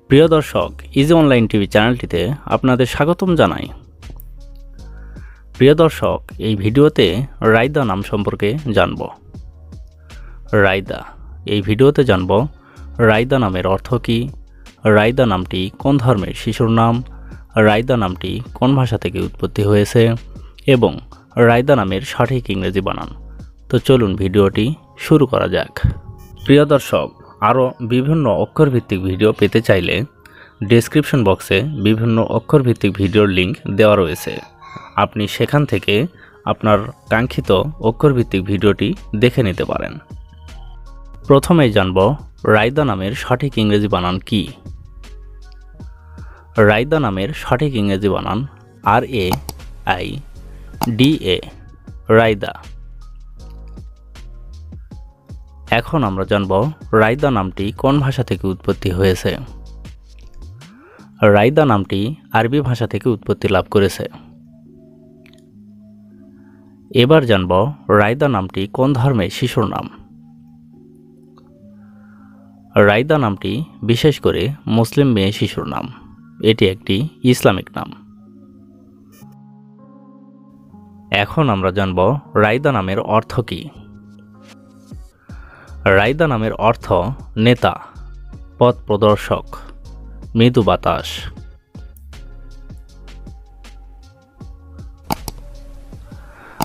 প্রিয় দর্শক, easy online TV চ্যানেলটিতে আপনাদের স্বাগতম জানাই। প্রিয় দর্শক, এই ভিডিওতে রায়দা নাম সম্পর্কে জানব। রায়দা, এই ভিডিওতে জানব রায়দা নামের অর্থ কী, রায়দা নামটি কোন ধর্মের শিশুর নাম, রায়দা নামটি কোন ভাষা থেকে উৎপত্তি হয়েছে এবং রায়দা নামের সঠিক ইংরেজি বানান। তো চলুন ভিডিওটি শুরু করা যাক। প্রিয় দর্শক, আরও বিভিন্ন অক্ষরভিত্তিক ভিডিও পেতে চাইলে ডেসক্রিপশন বক্সে বিভিন্ন অক্ষরভিত্তিক ভিডিওর লিঙ্ক দেওয়া রয়েছে। আপনি সেখান থেকে আপনার কাঙ্ক্ষিত অক্ষরভিত্তিক ভিডিওটি দেখে নিতে পারেন। প্রথমেই জানব রায়দা নামের সঠিক ইংরেজি বানান কি। রায়দা নামের সঠিক ইংরেজি বানান RAIDA, রায়দা। এখন আমরা জানব রায়দা নামটি কোন ভাষা থেকে উৎপত্তি হয়েছে। রায়দা নামটি আরবি ভাষা থেকে উৎপত্তি লাভ করেছে। এবার জানব রায়দা নামটি কোন ধর্মের শিশুর নাম। রায়দা নামটি বিশেষ করে মুসলিম মেয়ে শিশুর নাম। এটি একটি ইসলামিক নাম। এখন আমরা জানব রায়দা নামের অর্থ কী। রায়দা নামের অর্থ নেতা, পথ প্রদর্শক, মৃদু বাতাস।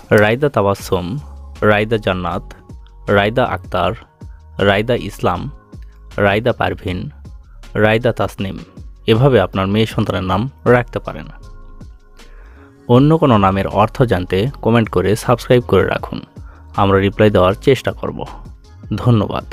রায়দা তাবাসসুম, রায়দা জান্নাত, রায়দা আক্তার, রায়দা ইসলাম, রায়দা পারভিন, রায়দা তাসনিম, এভাবে আপনার মেয়ে সন্তানের নাম রাখতে পারেন। অন্য কোনো নামের অর্থ জানতে কমেন্ট করে সাবস্ক্রাইব করে রাখুন। আমরা রিপ্লাই দেওয়ার চেষ্টা করব। ধন্যবাদ।